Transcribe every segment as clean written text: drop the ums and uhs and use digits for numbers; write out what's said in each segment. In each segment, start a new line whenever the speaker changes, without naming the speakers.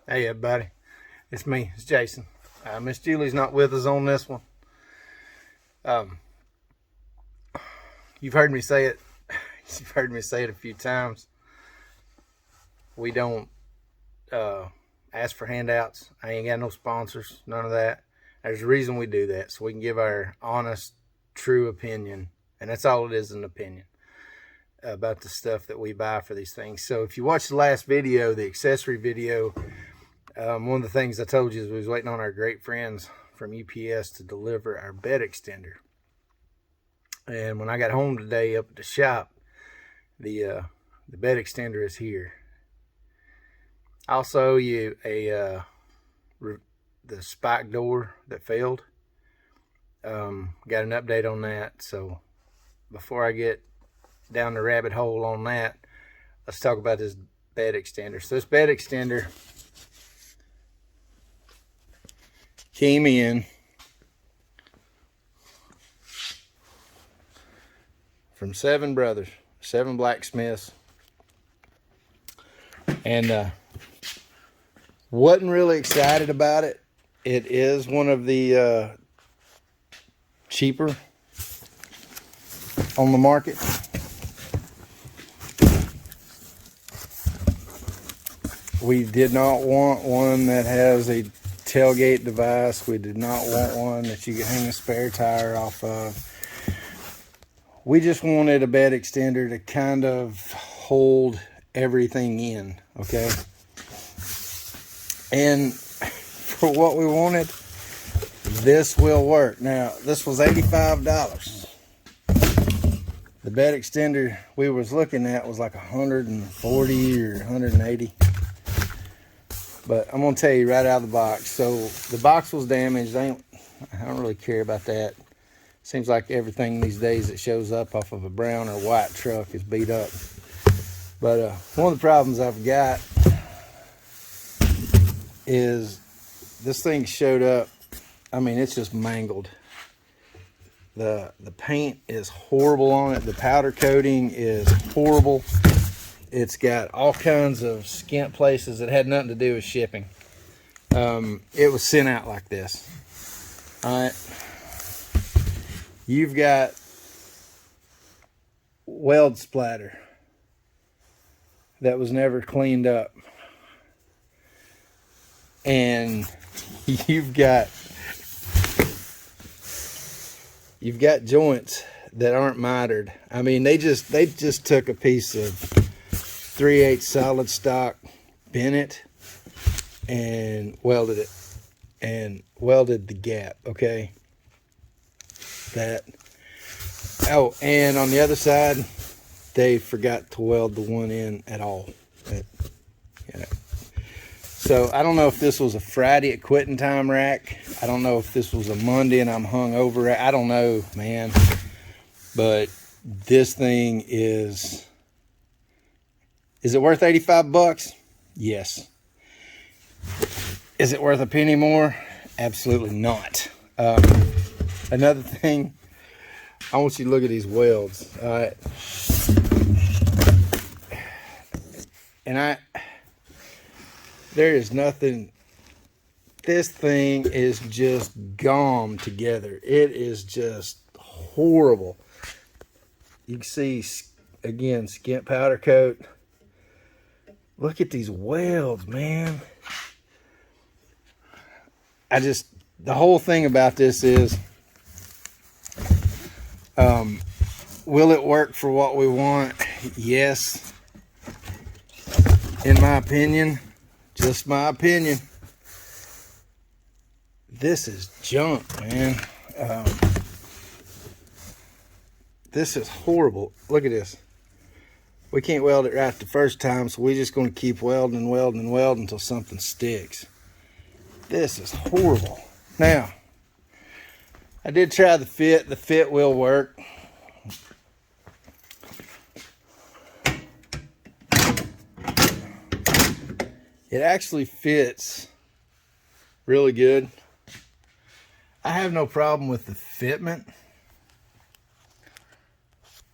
Hey everybody, it's me, it's Jason. Miss Julie's not with us on this one. You've heard me say it. You've heard me say it a few times. We don't ask for handouts. I ain't got no sponsors, none of that. There's a reason we do that, so we can give our honest, true opinion, and that's all it is, an opinion about the stuff that we buy for these things. So if you watched the last video, the accessory video, one of the things I told you is we was waiting on our great friends from UPS to deliver our bed extender. And when I got home today up at the shop, the bed extender is here. I'll show you the spike door that failed. Got an update on that. So before I get down the rabbit hole on that, let's talk about this bed extender. So this bed extender came in from 7 brothers, 7 blacksmiths, and wasn't really excited about it. It is one of the cheaper on the market. We did not want one that has a tailgate device. We did not want one that you could hang a spare tire off of. We just wanted a bed extender to kind of hold everything in, okay? And for what we wanted, this will work. Now, this was $85. The bed extender we was looking at was like 140 or 180. But I'm gonna tell you right out of the box. So the box was damaged. I don't really care about that. Seems like everything these days that shows up off of a brown or white truck is beat up. But one of the problems I've got is this thing showed up. I mean, it's just mangled. The paint is horrible on it. The powder coating is horrible. It's got all kinds of skint places that had nothing to do with shipping. It was sent out like this. All right. You've got weld splatter that was never cleaned up. And you've got joints that aren't mitered. I mean, they just took a piece of 3/8 solid stock, bent it, and welded it, and welded the gap, okay? That. Oh, and on the other side, they forgot to weld the one in at all. So I don't know if this was a Friday at quitting time rack. I don't know if this was a Monday and I'm hung over. I don't know, man. But this thing is it worth 85 bucks? Yes. Is it worth a penny more? Absolutely not. Another thing, I want you to look at these welds. All right. And there is nothing, this thing is just gummed together. It is just horrible. You can see, again, skint powder coat. Look at these welds, man. The whole thing about this is, will it work for what we want? Yes. In my opinion, just my opinion, this is junk, man. This is horrible. Look at this. We can't weld it right the first time, so we're just going to keep welding and welding and welding until something sticks. This is horrible. Now, I did try the fit. The fit will work. It actually fits really good. I have no problem with the fitment.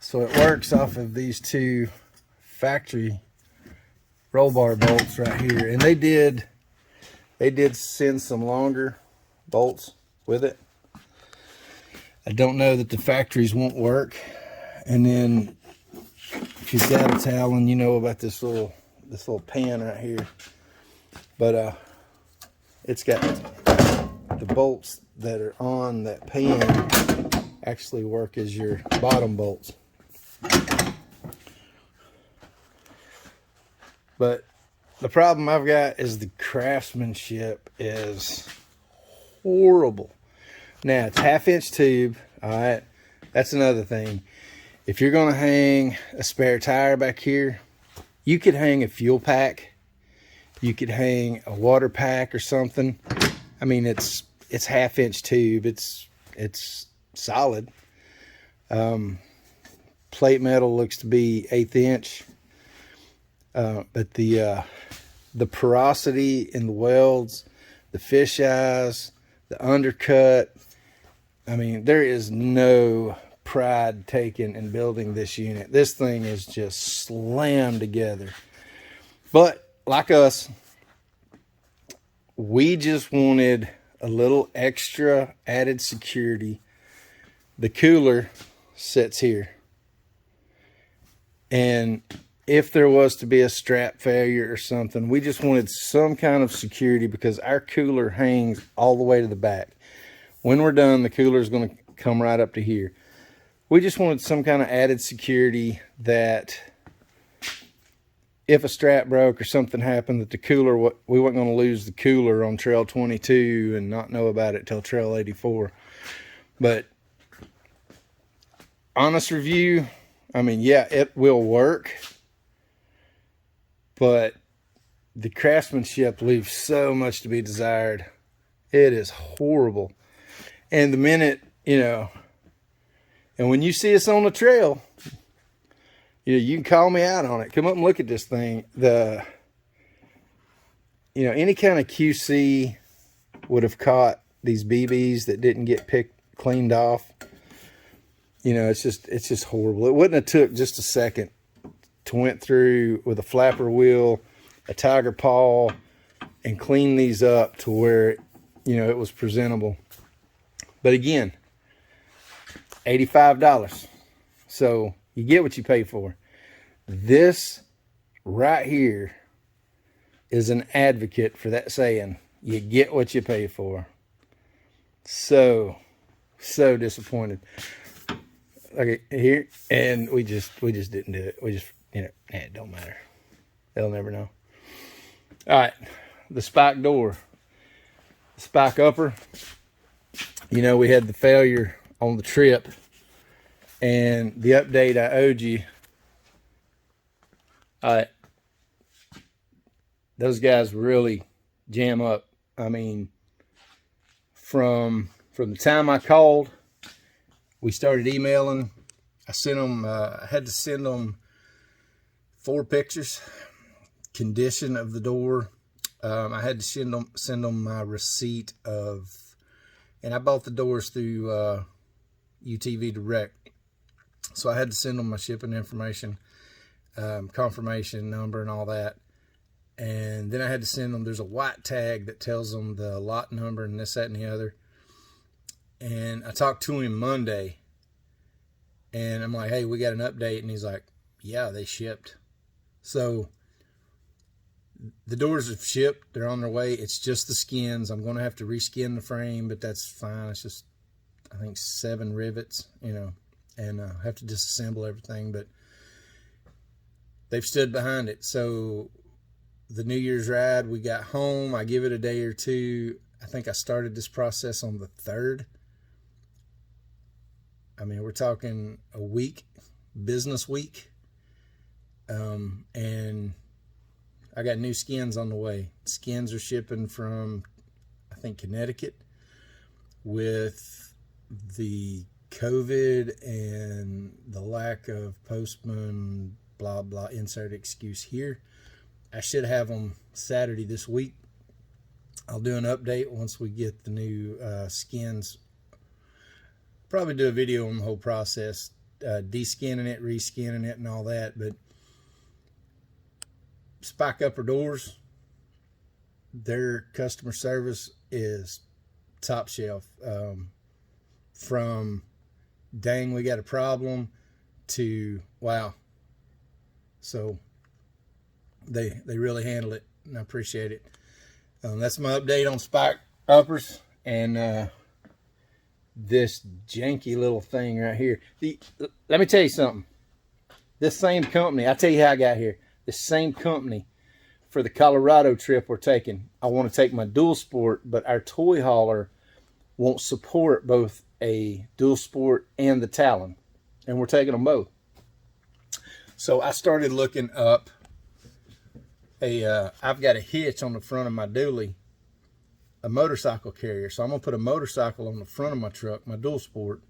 So it works off of these 2 factory roll bar bolts right here. And they did They did send some longer bolts with it. I don't know that the factories won't work. And then if you've got a Talon, you know about this little pan right here. But it's got the bolts that are on that pan actually work as your bottom bolts. But the problem I've got is the craftsmanship is horrible. Now, it's 1/2-inch tube, all right? That's another thing. If you're going to hang a spare tire back here, you could hang a fuel pack. You could hang a water pack or something. I mean, it's 1/2-inch tube. It's solid. Plate metal looks to be 1/8 inch. But the porosity in the welds, the fish eyes, the undercut, I mean, there is no pride taken in building this unit. This thing is just slammed together. But like us, we just wanted a little extra added security. The cooler sits here. And if there was to be a strap failure or something, we just wanted some kind of security because our cooler hangs all the way to the back. When we're done, the cooler is going to come right up to here. We just wanted some kind of added security that if a strap broke or something happened, that the cooler, we weren't going to lose the cooler on trail 22 and not know about it till trail 84. But honest review, I mean, yeah, it will work, but the craftsmanship leaves so much to be desired. It is horrible. And the minute, you know, and when you see us on the trail, you can call me out on it. Come up and look at this thing. Any kind of QC would have caught these BBs that didn't get cleaned off. It's just horrible. It wouldn't have took just a second to went through with a flapper wheel, a tiger paw, and clean these up to where, it was presentable. But again, $85. So you get what you pay for. This right here is an advocate for that saying, you get what you pay for. So disappointed. Okay, here, and we just didn't do it. We just, it don't matter. They'll never know. All right, the spike door, the spike upper. We had the failure on the trip, and the update I owed you. Those guys really jam up. I mean, from the time I called, we started emailing. I sent them. I had to send them 4 pictures, condition of the door. I had to send them my receipt of, and I bought the doors through UTV Direct, so I had to send them my shipping information, confirmation number, and all that. And then I had to send them. There's a white tag that tells them the lot number and this, that, and the other. And I talked to him Monday, and I'm like, hey, we got an update. And he's like, yeah, they shipped. So the doors have shipped. They're on their way. It's just the skins. I'm going to have to reskin the frame, but that's fine. It's just, I think, 7 rivets, and have to disassemble everything. But they've stood behind it. So the New Year's ride, we got home. I give it a day or two. I think I started this process on the 3rd. I mean, we're talking a week, business week. And I got new skins on the way. Skins are shipping from, I think, Connecticut. With the COVID and the lack of postman, blah, blah, insert excuse here, I should have them Saturday this week. I'll do an update once we get the new skins. Probably do a video on the whole process, de-skinning it, re-skinning it, and all that. But spike upper doors, their customer service is top shelf. From dang, we got a problem to wow. So they really handle it, and I appreciate it. That's my update on spike uppers and this janky little thing right here. Let me tell you something. This same company, I'll tell you how I got here. This same company, for the Colorado trip we're taking, I want to take my dual sport, but our toy hauler won't support both a dual sport and the Talon, and we're taking them both. So I started looking up I've got a hitch on the front of my dually, a motorcycle carrier. So I'm gonna put a motorcycle on the front of my truck, my dual sport,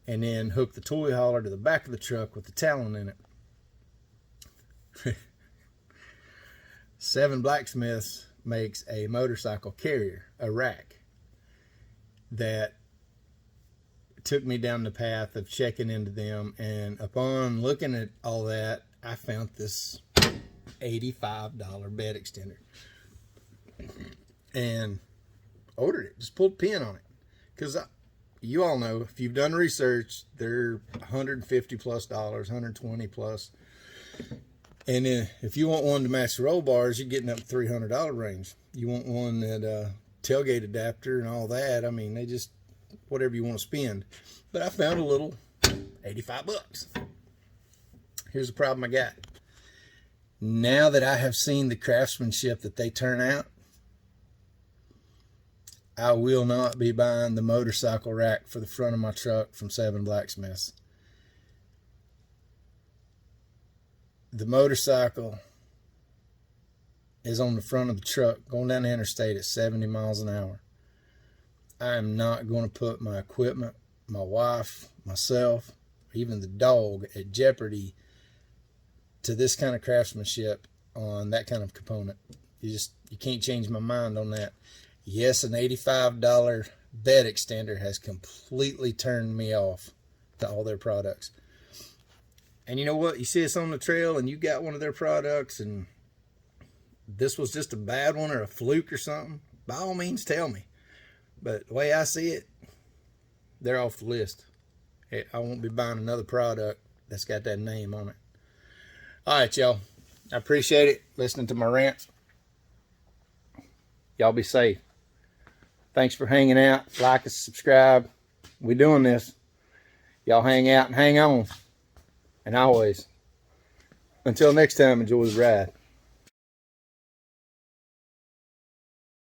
and then hook the toy hauler to the back of the truck with the Talon in it. Seven Blacksmiths makes a motorcycle carrier, a rack, that took me down the path of checking into them, and upon looking at all that, I found this $85 bed extender and ordered it. Just pulled a pin on it, because you all know, if you've done research, they're $150 plus, $120 plus, and if you want one to match the roll bars, you're getting up to $300 range. You want one that tailgate adapter and all that, I mean, they just, whatever you want to spend. But I found a little $85. Here's the problem I got. Now that I have seen the craftsmanship that they turn out, I will not be buying the motorcycle rack for the front of my truck from Seven Blacksmiths. The motorcycle is on the front of the truck going down the interstate at 70 miles an hour. I am not going to put my equipment, my wife, myself, even the dog at jeopardy to this kind of craftsmanship on that kind of component. You can't change my mind on that. Yes, an $85 bed extender has completely turned me off to all their products. And you know what? You see us on the trail and you got one of their products and this was just a bad one or a fluke or something, by all means tell me. But the way I see it, they're off the list. Hey, I won't be buying another product that's got that name on it. All right, y'all. I appreciate it, listening to my rants. Y'all be safe. Thanks for hanging out. Like and subscribe. We doing this. Y'all hang out and hang on. And always, until next time, enjoy the ride.